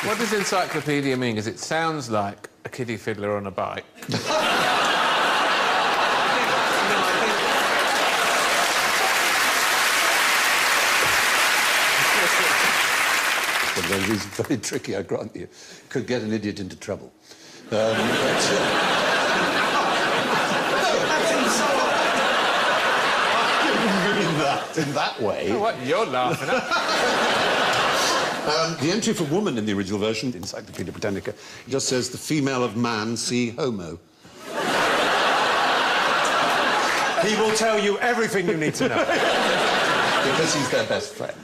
What does encyclopedia mean? Because it sounds like a kiddie fiddler on a bike. Well, it's very tricky, I grant you. Could get an idiot into trouble. In that way. Oh, what you're laughing at? The entry for woman in the original version, Encyclopedia Britannica, just says the female of man, see homo. He will tell you everything you need to know. Because he's their best friend.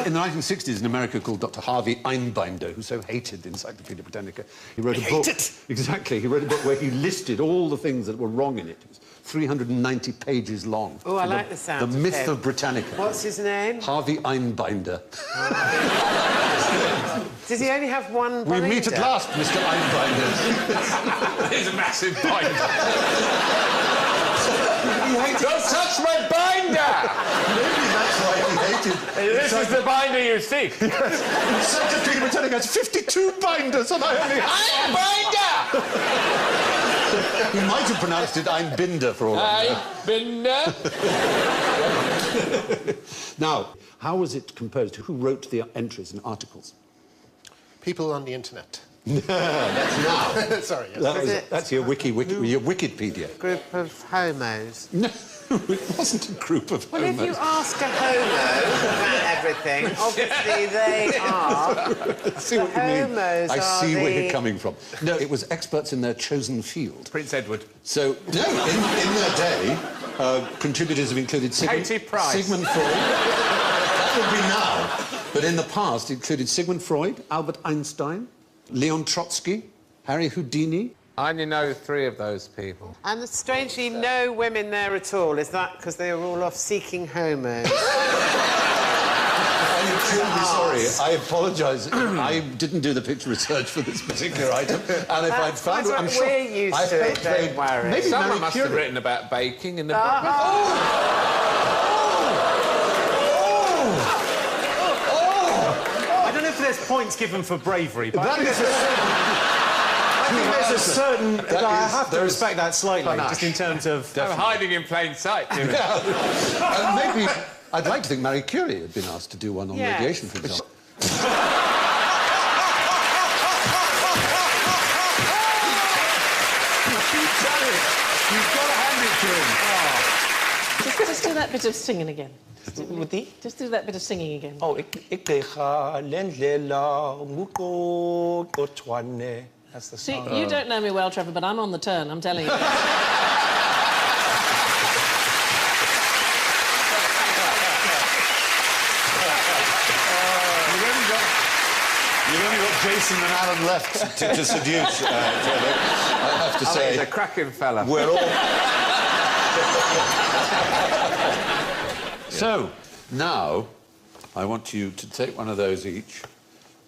In the 1960s, an American called Dr. Harvey Einbinder, who so hated the Encyclopedia Britannica, he wrote a book... Exactly. He wrote a book where he listed all the things that were wrong in it. It was 390 pages long. Oh, I like the sound The myth of Britannica. What's his name? Harvey Einbinder. Does he only have one binder? We meet at last, Mr. Einbinder. It's a massive binder. Don't touch my binder! Maybe that's why he hated... This is the binder you seek. Encyclopedia Britannica has 52 binders and I only... Binder! He might have pronounced it Einbinder for all I know. Binder? Now, how was it composed? Who wrote the entries and articles? People on the internet. That's now. Sorry, yes. That's your your Wikipedia. Group of homos. No, it wasn't a group of Well, homos. if you ask a homo about everything, obviously they are. I see what you mean. Homos I are see where the- you're coming from. No, it was experts in their chosen field. Prince Edward. So, no, in their day, contributors have included Katie Price. Sigmund Freud. That would be now. But in the past, it included Sigmund Freud, Albert Einstein, Leon Trotsky, Harry Houdini. I only know 3 of those people. And strangely, no women there at all. Is that because they were all off seeking homos? I'm truly sorry. I apologise. I didn't do the picture research for this particular item. And if I'd found it, I'm sure... We're used to it, don't worry. Maybe Someone Mary must Curie. have written about baking in the book. I don't know if there's points given for bravery, but I think there's a certain... I have to respect that slightly, just in terms of... They're hiding in plain sight, Jimmy. And maybe... I'd like to think Marie Curie had been asked to do one on radiation, for example. You've got to hand it to him. Just do that bit of singing again. Just do that bit of singing again. Oh, that's the See, song. you don't know me well, Trevor, but I'm on the turn, I'm telling you. You've only got Jason and Alan left to seduce, Trevor. I have to say... He's a cracking fella. We're all... So, now, I want you to take one of those each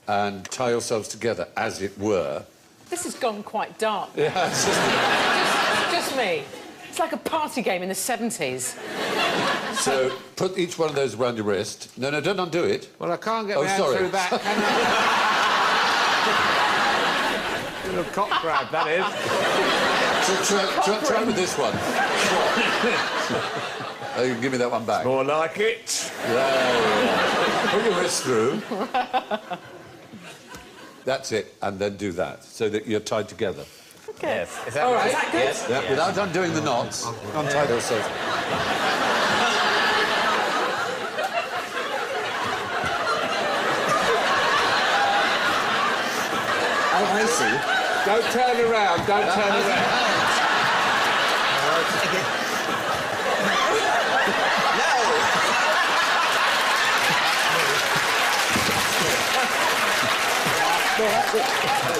and tie yourselves together, as it were. This has gone quite dark. Yeah, Just me. It's like a party game in the 70s. So, put each one of those around your wrist. No, no, don't undo it. Well, I can't get my hand sorry. through that, can I? Little cock grab, that is. Try with this one. Oh, you can give me that one back. More like it. Yeah. Put your wrist through. That's it, and then do that, so that you're tied together. Okay. Yes. Is that All right. Is that good? Yes. Yeah, without undoing the knots. Untie yourself. Oh, I see. Don't turn around, don't turn around.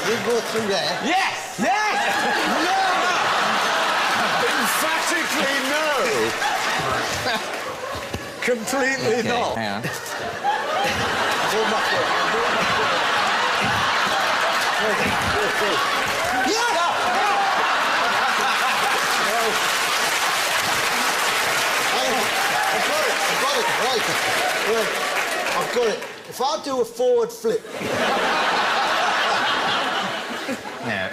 You go through there. Yes! Yes! No! Emphatically no! Completely not. Hang on. I've got it. If I do a forward flip... No.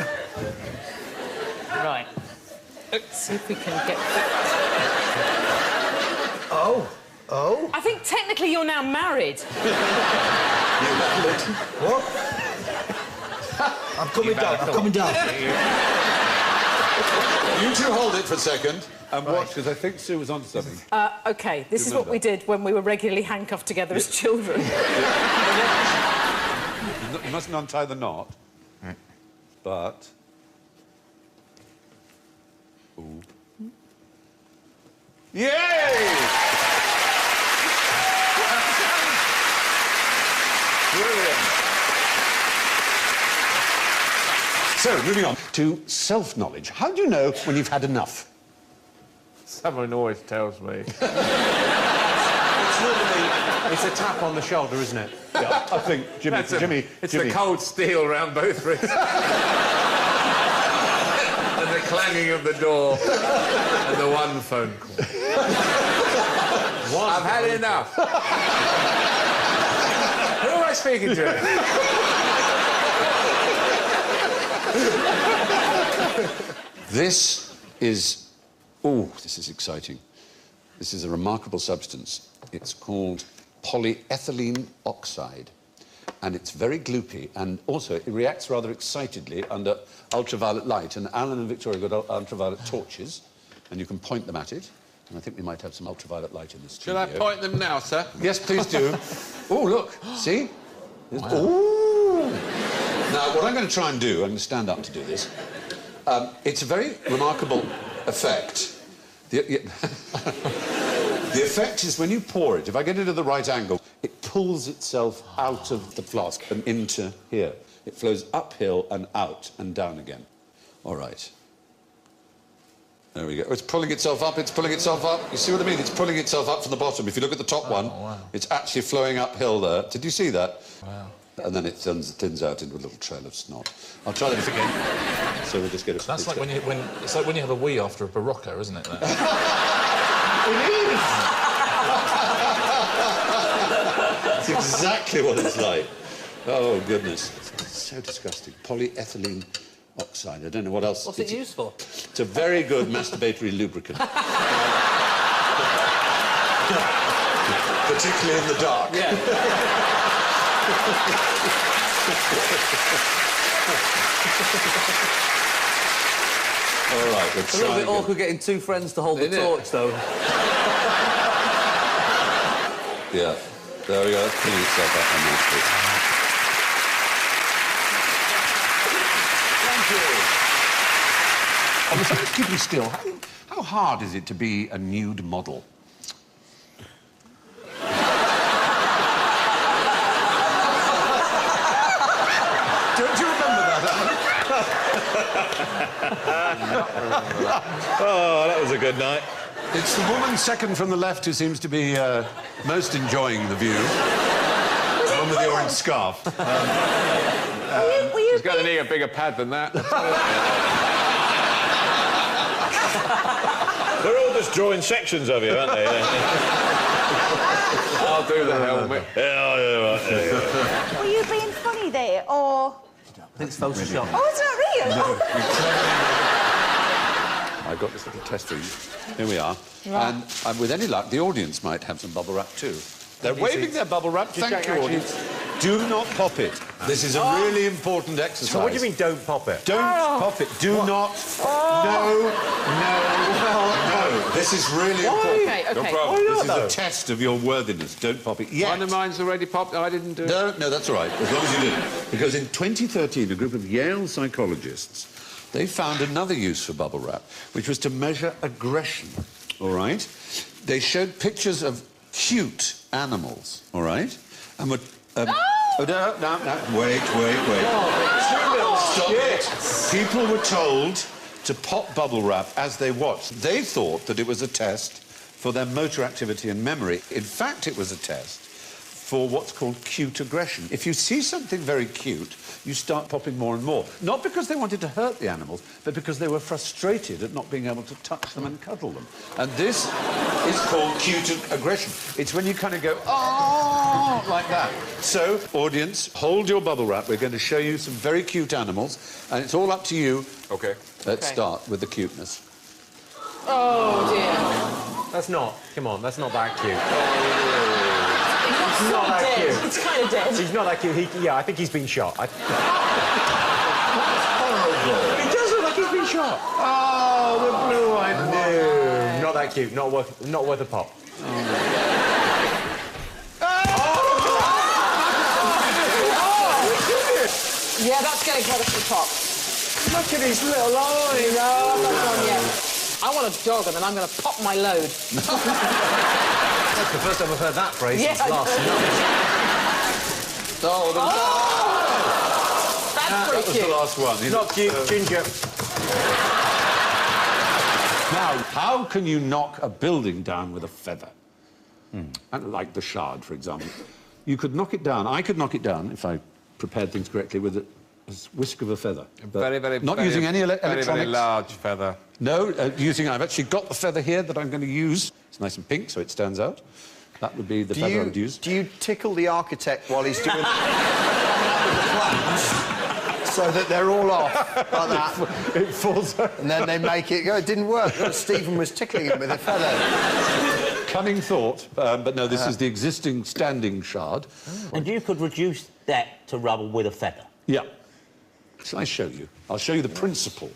Right. Let's see if we can get... Oh. Oh? I think technically you're now married. What? I'm coming down, I'm coming down. You two hold it for a second and watch, because I think Sue was onto something. OK, this is what we did when we were regularly handcuffed together as children. You mustn't untie the knot, but... Ooh. Yay! Brilliant. So, moving on to self-knowledge. How do you know when you've had enough? Someone always tells me. It's literally... It's a tap on the shoulder, isn't it? Yeah, I think Jimmy... It's the cold steel round both wrists. And the clanging of the door. And the one phone call. I've had enough. Who am I speaking to? This is... Oh, this is exciting. This is a remarkable substance. It's called polyethylene oxide. And it's very gloopy, and also it reacts rather excitedly under ultraviolet light. And Alan and Victoria got ultraviolet torches, and you can point them at it. And I think we might have some ultraviolet light in this studio. Shall I point them now, sir? Yes, please do. Oh, look, see? Wow. Ooh. Now, what I'm going to try and do, I'm going to stand up to do this. It's a very remarkable effect. The effect is when you pour it, if I get it at the right angle, it pulls itself out of the flask and into here. It flows uphill and out and down again. All right. There we go. It's pulling itself up, it's pulling itself up. You see what I mean? It's pulling itself up from the bottom. If you look at the top one, it's actually flowing uphill there. Did you see that? Wow. And then it thins out into a little trail of snot. I'll try that again. So we'll just get it. That's like it's like when you have a wee after a Barocco, isn't it? It is! It's exactly what it's like. Oh, goodness. It's so disgusting. Polyethylene oxide. I don't know what else... What's it used for? It's a very good masturbatory lubricant. Particularly in the dark. Yeah. All right, let's It's a little bit awkward getting two friends to hold the torch, though. Yeah, there we go. That's pulling itself up on that bit. Thank you. On the subject of keeping still, how hard is it to be a nude model? Don't you remember that? Oh, that was a good night. It's the woman second from the left who seems to be most enjoying the view. The one with the orange scarf. He's going to need a bigger pad than that. They're all just drawing sections of you, aren't they? I'll do the helmet. Yeah, right, there you go. Were you being funny there, or...? I think it's Photoshop. Oh, it's not real! I got this little test tube. Here we are. Right. And with any luck, the audience might have some bubble wrap too. They're waving their bubble wrap. Thank you, audience. Do not pop it. This is a really important exercise. So what do you mean, don't pop it? Don't pop it. Do not. No. This is really important. OK, OK. No problem. This is a test of your worthiness. Don't pop it yet. One of mine's already popped. I didn't do it. No, that's all right, as long as you didn't. Because in 2013, a group of Yale psychologists, they found another use for bubble wrap, which was to measure aggression, all right? They showed pictures of cute animals, all right? And were... no, wait. Stop it. People were told to pop bubble wrap as they watched. They thought that it was a test for their motor activity and memory. In fact, it was a test for what's called cute aggression. If you see something very cute, you start popping more and more. Not because they wanted to hurt the animals, but because they were frustrated at not being able to touch them and cuddle them. And this is called cute aggression. It's when you kind of go, oh, like that. So, audience, hold your bubble wrap. We're going to show you some very cute animals, and it's all up to you. OK. Let's start with the cuteness. Oh, dear. That's not. Come on, that's not that cute. It's not that cute. It's kind of dead. He's not that cute. Yeah, I think he's been shot. He does look like he's been shot. Oh, the blue-eyed no. Not that cute. Not worth a pop. Yeah, that's getting quite a few pop. Look at his little eye. No, I'm not done yet. I want a dog, and then I'm going to pop my load. That's the first time I've heard that phrase since last night. That's pretty That was cute. the last one. He's not cute, Ginger. Now, how can you knock a building down with a feather? Like the Shard, for example. You could knock it down. I could knock it down if I prepared things correctly with a whisk of a feather. Not using any electronics. Very large feather. No, I've actually got the feather here that I'm going to use. It's nice and pink, so it stands out. That would be the feather I would use. Do you tickle the architect while he's doing the plans so that they're all off like that? It falls out. And then they make it go. It didn't work. Stephen was tickling him with a feather. Cunning thought, but no, this is the existing standing Shard. And you could reduce that to rubble with a feather? Yeah. Shall I show you? I'll show you the principle.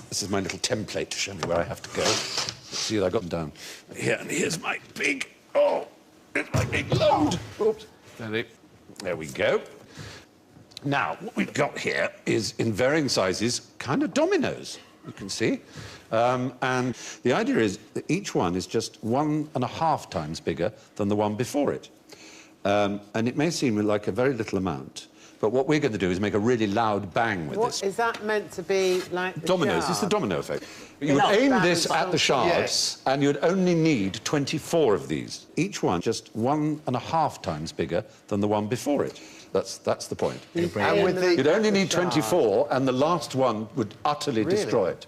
This is my little template to show me where I have to go. Let's see that I got them down. Here, and here's my big... Oh, it's my big load. Oops. There we go. Now, what we've got here is, in varying sizes, kind of dominoes, you can see. And the idea is that each one is just 1.5 times bigger than the one before it. And it may seem like a very little amount, but what we're going to do is make a really loud bang with this. Is that meant to be like the Dominoes. Shard? It's the domino effect. You would aim this at the shards, and you'd only need 24 of these. Each one just 1.5 times bigger than the one before it. That's the point. And with the... You'd only need 24, and the last one would utterly destroy it.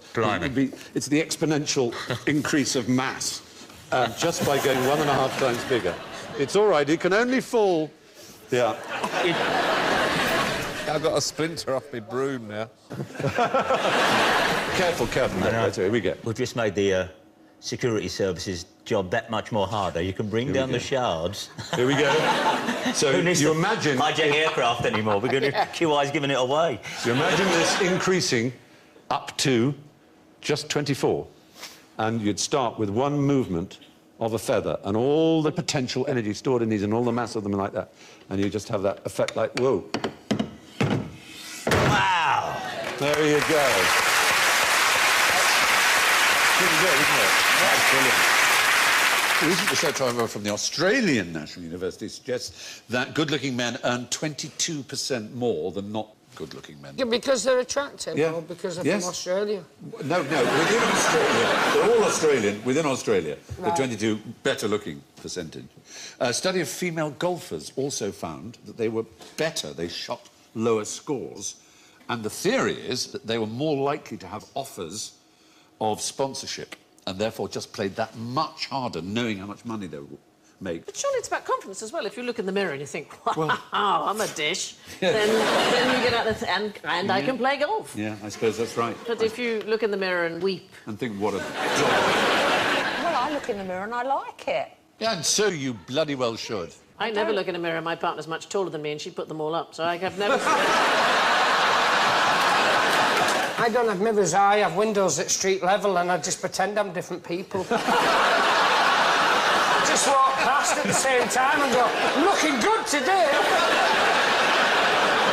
It's the exponential increase of mass just by going 1.5 times bigger. It's all right. It can only fall... Yeah. I've got a splinter off my broom now. Careful. Right, here we go. We've just made the security services job that much more harder. You can bring down the shards. Here we go. So you imagine... hijack aircraft anymore. We're going to... QI's giving it away. So imagine this increasing up to just 24. And you'd start with one movement of a feather and all the potential energy stored in these and all the mass of them like that. And you just have that effect like, whoa. Wow! There you go. Pretty good, isn't it? That's brilliant. A recent research, however, from the Australian National University suggests that good-looking men earn 22% more than not good-looking men. Yeah, because they're attractive, Yeah. or because they're from Australia? No, within Australia. They're all Australian. Within Australia, Right. the 22 better-looking percentage. A study of female golfers also found that they were better. They shot lower scores. And the theory is that they were more likely to have offers of sponsorship and therefore just played that much harder, knowing how much money they would make. But surely it's about confidence as well. If you look in the mirror and you think, wow, I'm a dish, then you get out there and I can play golf. Yeah, I suppose that's right. But if you look in the mirror and weep... And think, what a job. Well, I look in the mirror and I like it. Yeah, and so you bloody well should. I never look in a mirror. My partner's much taller than me and she put them all up, so I have never... I don't have mirrors, I have windows at street level and I just pretend I'm different people. I just walk past at the same time and go, looking good today.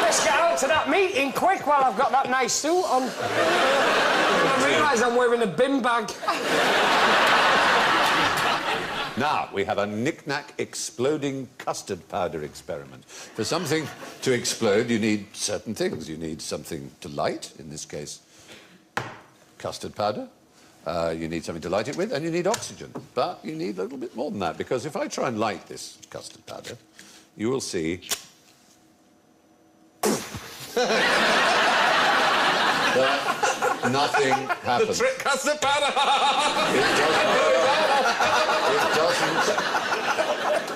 Let's get out to that meeting quick while I've got that nice suit on. And I realise I'm wearing a bin bag. Now, we have a knick-knack exploding custard powder experiment. For something to explode, you need certain things. You need something to light, in this case, custard powder. You need something to light it with, and you need oxygen. But you need a little bit more than that, because if I try and light this custard powder, you will see... that nothing happens. The trick custard powder! It doesn't.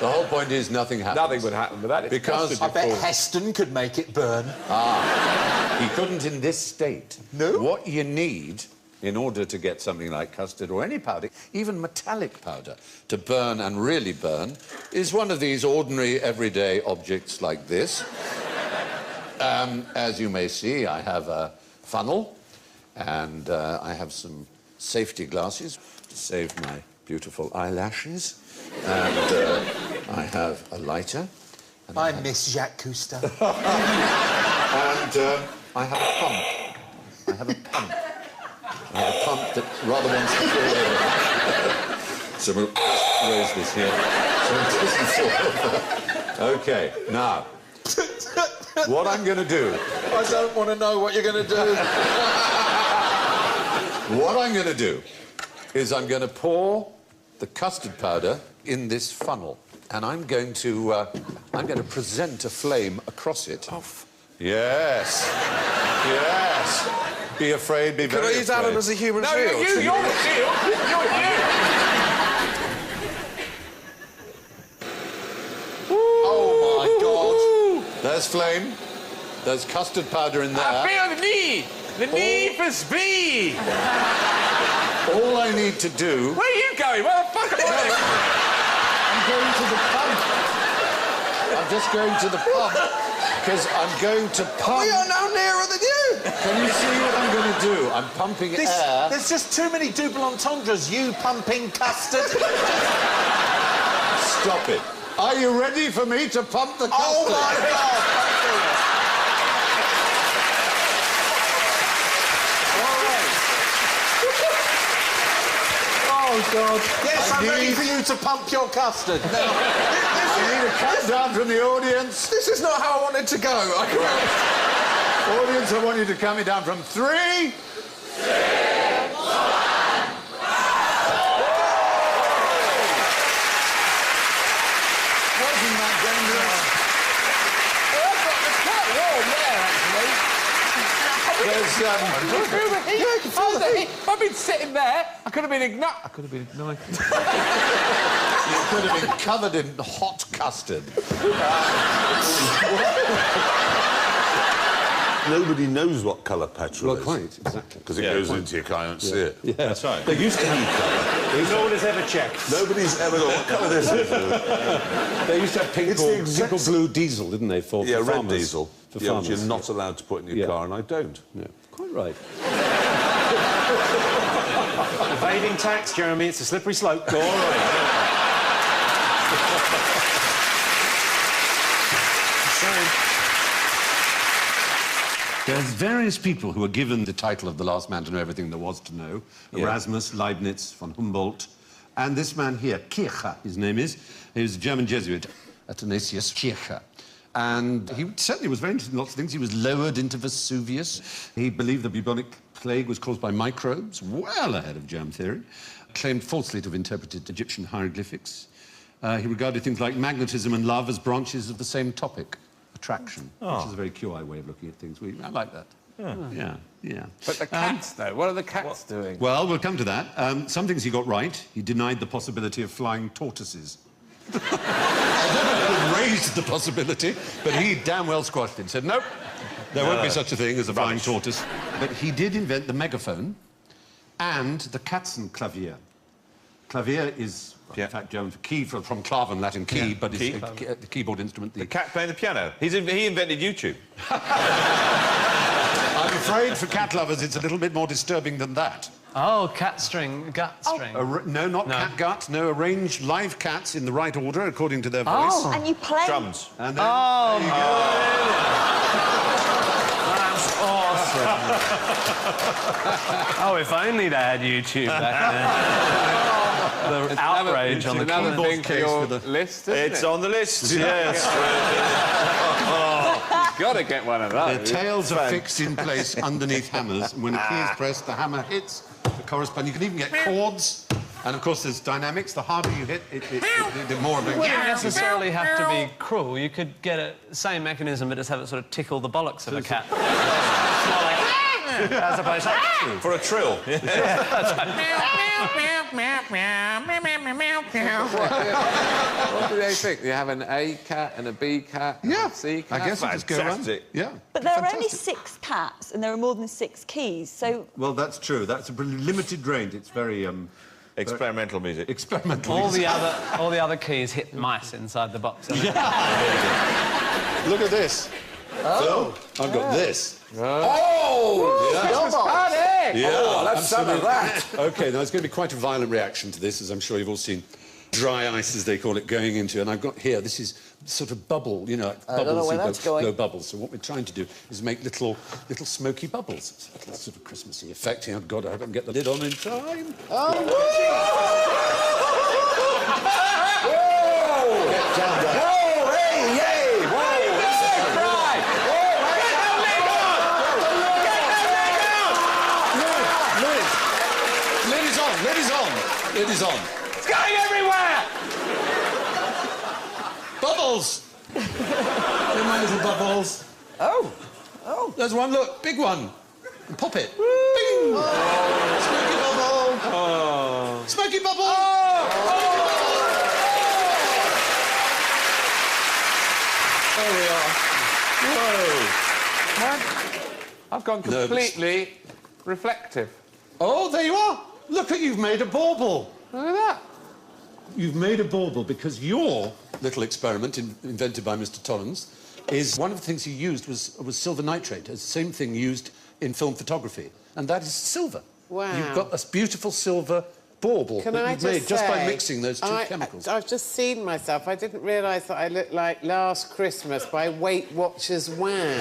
The whole point is nothing happens. Nothing would happen with that. It's Because custard, I bet you fool. Heston could make it burn. he couldn't in this state. No? What you need in order to get something like custard or any powder, even metallic powder, to burn and really burn, is one of these ordinary, everyday objects like this. As you may see, I have a funnel, and I have some safety glasses to save my beautiful eyelashes, and I have a lighter. And I miss Jacques Cousteau. And I have a pump. I have a pump. I have a pump that rather wants to fall over. So we'll just raise this here so it doesn't fall over. OK, now, what I'm going to do... I don't want to know what you're going to do. What I'm going to do is I'm going to pour the custard powder in this funnel, and I'm going to present a flame across it. Oh. Yes. Yes. Be afraid, be very afraid. Could I use Alan as a human shield? No, you're the shield. You're you. Oh, my God. There's flame. There's custard powder in there. I feel the need. The need for speed. All I need to do... Where are you going? Where the fuck am I? I'm going to the pump. I'm just going to the pump, because I'm going to pump... We are now nearer than you! Can you see what I'm going to do? I'm pumping air... There's just too many double entendres. You pumping custard. Stop it. Are you ready for me to pump the custard? Oh, my God! Oh, God. Yes, I'm ready for you to pump your custard. Now, I need a countdown from the audience. this is not how I wanted to go. Audience, I want you to count me down from 3... Wasn't that dangerous? It's quite warm there, actually. There's, If I'd been sitting there, I could have been ignited. I could have been ignited. you could have been covered in hot custard. Nobody knows what colour petrol is. Quite, exactly. Because it goes into your car, you don't see it. Yeah. That's right. They used to have colour. No one has ever checked. Nobody's ever got what colour this is. They used to have pink or blue diesel, didn't they, for red farmers? diesel. For which farmers. you're not allowed to put in your car, and I don't. Yeah, quite right. Evading tax, Jeremy. It's a slippery slope. Go all right. There's various people who are given the title of the last man to know everything there was to know. Yeah. Erasmus, Leibniz, von Humboldt, and this man here, Kircher, his name is. He was a German Jesuit, Athanasius Kircher. And he certainly was very interested in lots of things. He was lowered into Vesuvius. He believed the bubonic plague was caused by microbes, well ahead of germ theory. Claimed falsely to have interpreted Egyptian hieroglyphics. He regarded things like magnetism and love as branches of the same topic, attraction, which is a very QI way of looking at things. I like that. Yeah. But the cats, though, what are the cats doing? Well, we'll come to that. Some things he got right. He denied the possibility of flying tortoises. I don't know if it raised the possibility, but he damn well squashed it. Said, nope, there won't be such a thing as a flying tortoise. But he did invent the megaphone and the Katzenklavier. Klavier is, in fact, German for key, from klaven, Latin key, but it's a keyboard instrument. The cat playing the piano. He invented YouTube. I'm afraid for cat lovers it's a little bit more disturbing than that. Oh, gut string. No, not cat gut. No, arrange live cats in the right order according to their voice. Oh, and you play... Drums. And then, there you go. That's awesome. Oh, if only they had YouTube back then. The outrage on the another keyboard thing for your list, isn't It's it? on the list, yes. Got to get one of those. Their tails are fixed in place underneath hammers, and when a key is pressed, the hammer hits the correspond. You can even get chords. And, of course, there's dynamics. The harder you hit, the more of a... You wouldn't necessarily have to be cruel. You could get a same mechanism, but just have it sort of tickle the bollocks of a cat. As opposed to... For a trill. What do they think? You have an A cat and a B cat and a C cat? I guess it just go around. Yeah. But there are only 6 cats, and there are more than 6 keys, so... Well, that's true. That's a limited range. It's very... Experimental music. Experimental all music. all the other keys hit mice inside the box. Look at this. Oh. So, I've got this. Oh! Christmas party! Yeah, oh, let's have that. OK, now there's going to be quite a violent reaction to this, as I'm sure you've all seen. Dry ice, as they call it, going into... And I've got here, this is sort of bubble, you know, like I don't know where that's going. blow bubbles. So what we're trying to do is make little smoky bubbles. It's a little sort of Christmassy effect. Oh, God, I hope I can get the lid on in time. Oh, Get down there. Whoa, hey, yay! Whoa! Lid is on. It's going everywhere! Bubbles! They're my little bubbles. Oh. There's one, look, big one. And pop it. Bing! Smoky bubble! Smoky bubble! There we are. Whoa. I've gone completely reflective. Oh, there you are. Look at you've made a bauble. Look at that. You've made a bauble because your little experiment invented by Mr. Tollens is one of the things he used was silver nitrate, the same thing used in film photography, and that is silver. Wow. You've got this beautiful silver bauble that you've made just by mixing those two chemicals. I've just seen myself. I didn't realise that I looked like Last Christmas by Weight Watchers Wham.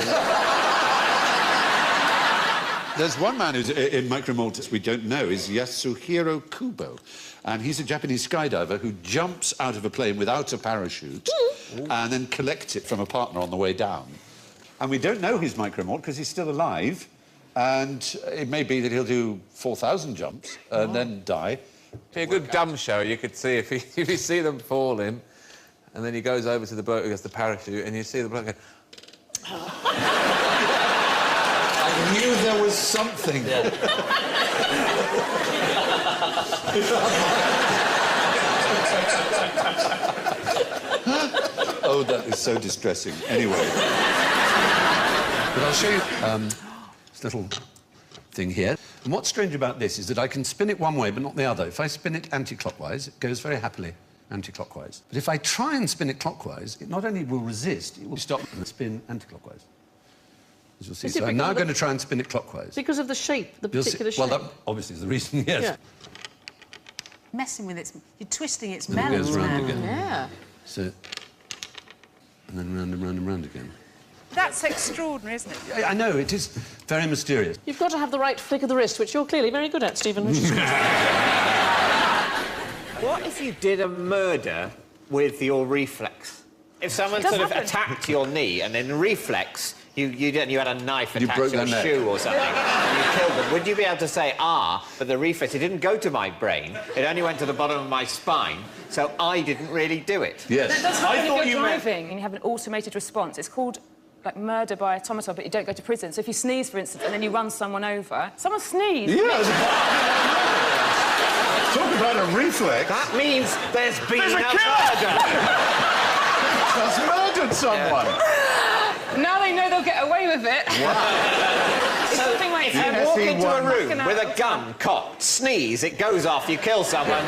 There's one man who's in micromortis we don't know, is Yasuhiro Kubo. And he's a Japanese skydiver who jumps out of a plane without a parachute and then collects it from a partner on the way down. And we don't know his micromort because he's still alive. And it may be that he'll do 4,000 jumps and then die. Be a good dumb show. You could see if you see them falling, and then he goes over to the boat who gets the parachute, and you see the bloke go... I knew there was something. Oh, that is so distressing. Anyway. But I'll show you this little thing here. And what's strange about this is that I can spin it one way, but not the other. If I spin it anti-clockwise, it goes very happily anti-clockwise. But if I try and spin it clockwise, it not only will resist, it will stop and spin anti-clockwise. As you'll see. So I'm now going to try and spin it clockwise. Because of the shape, the particular shape? Well, that obviously is the reason, yes. Yeah. Messing with it, you're twisting its And then it melons goes round now. again. Yeah. So, and then round and round and round again. That's extraordinary, isn't it? I know, it is very mysterious. You've got to have the right flick of the wrist, which you're clearly very good at, Stephen. Which is good. What if you did a murder with your reflex? If someone sort of attacked your knee and then reflex, you had a knife attached to your shoe or something, and you killed them, would you be able to say, but the reflex, it didn't go to my brain, it only went to the bottom of my spine, so I didn't really do it? Yes. That's not when you go driving and you have an automated response. It's called like murder by automata, but you don't go to prison. So if you sneeze, for instance, and then you run someone over... Someone sneezed! Yeah, talk about a reflex. That means there's been a murder! Has murdered someone! Now they know they'll get away with it. It's something like... If you walk into a room with a gun, cocked, sneeze, it goes off, you kill someone,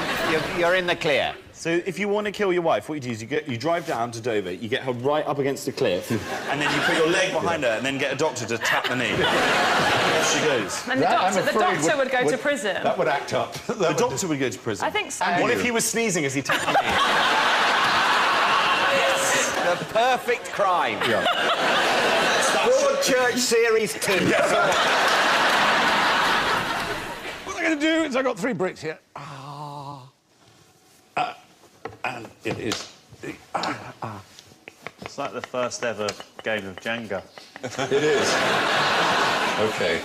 you're in the clear. So if you want to kill your wife, what you do is you drive down to Dover, you get her right up against the cliff, and then you put your leg behind her and then get a doctor to tap the knee. Off she goes. And the doctor would go to prison. That would act up. The doctor would go to prison. I think so. What if he was sneezing as he tapped the knee? The perfect crime. Yeah. Broadchurch Series 2. What I'm going to do is I've got 3 bricks here. And it is the... It's like the first ever game of Jenga. It is. OK.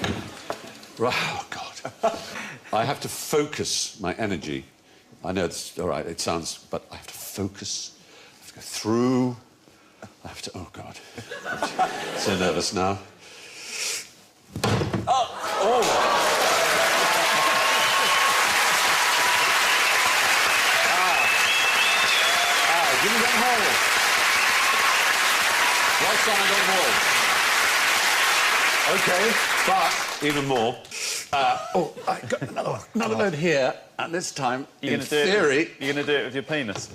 Right, oh, God. I have to focus my energy. I know it's all right, it sounds... But I have to focus. I have to go through. I have to... Oh, God. I'm so nervous now. Oh! Give me that hole. Right side on the wall. OK, but even more. I got another load here, and this time, in theory... You're going to do it with your penis?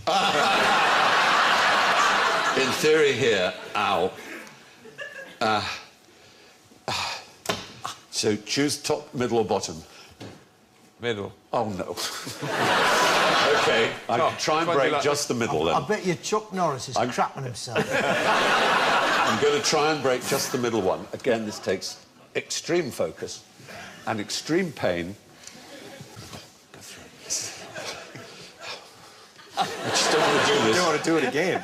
In theory here, ow. So choose top, middle or bottom? Middle. Oh, no. OK, I can try and break just the middle, then. I bet you Chuck Norris is crapping himself. I'm going to try and break just the middle one. Again, this takes extreme focus and extreme pain. Go through this. I just don't want to do this. You don't want to do it again.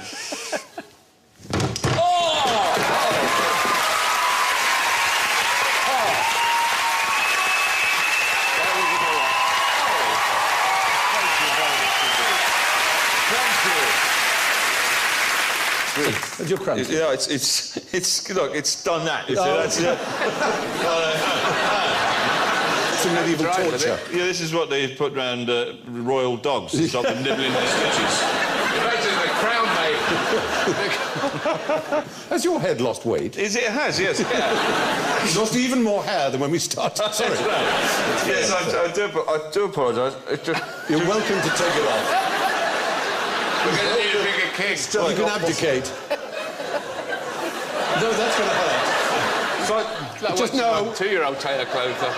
Where's your cramp? Yeah, it's look, it's done that. That's it. It's a medieval torture. Yeah, this is what they put round royal dogs to stop them nibbling their stitches. Imagine the crown mate. Has your head lost weight? It has, yes. Yeah. It's lost even more hair than when we started. Sorry. Yes, I do apologise. You're welcome to take it off. We're going to need a bigger king. You can abdicate. No, that's going to hurt. Like just no. 2-year-old tailor clothes on.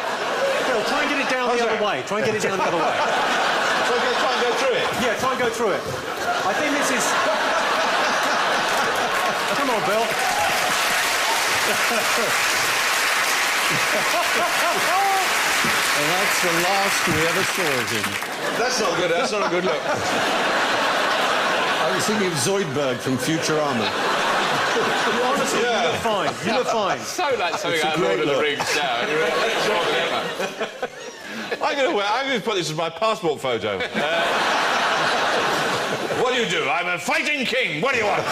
Bill, try and get it down the other way. Try and get it down the other way. Try and go through it? Yeah, try and go through it. I think this is... Come on, Bill. And that's the last we ever saw of him. That's not good. That's not a good look. I was thinking of Zoidberg from Futurama. Honestly, you look fine. You look fine. So like something out of Lord of the Rings now. I'm going to put this as my passport photo. What do you do? I'm a fighting king. What do you want?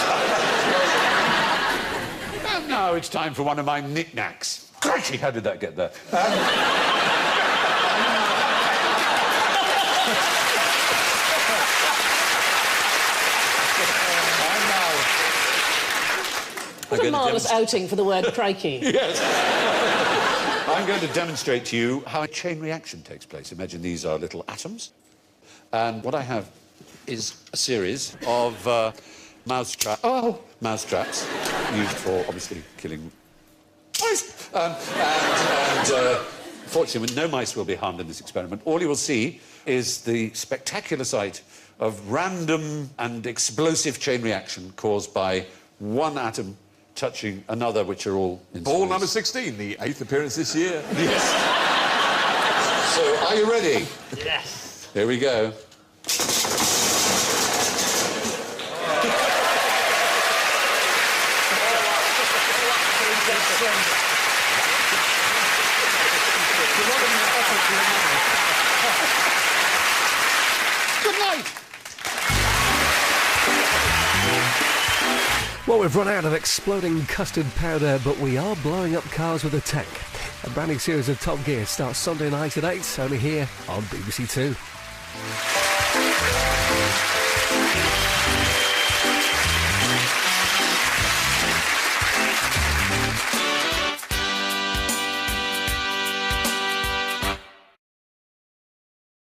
And now it's time for one of my knickknacks. Crikey, how did that get there? What a marvellous outing for the word crikey. Yes. I'm going to demonstrate to you how a chain reaction takes place. Imagine these are little atoms. And what I have is a series of mousetraps used for, obviously, killing mice. Fortunately, no mice will be harmed in this experiment. All you will see is the spectacular sight of random and explosive chain reaction caused by one atom touching another, which are all in Ball series. number 16, the 8th appearance this year. Yes. So, are you ready? Yes. Here we go. Good night. Well, we've run out of exploding custard powder, but we are blowing up cars with a tank. A brand new series of Top Gear starts Sunday night at 8, only here on BBC Two.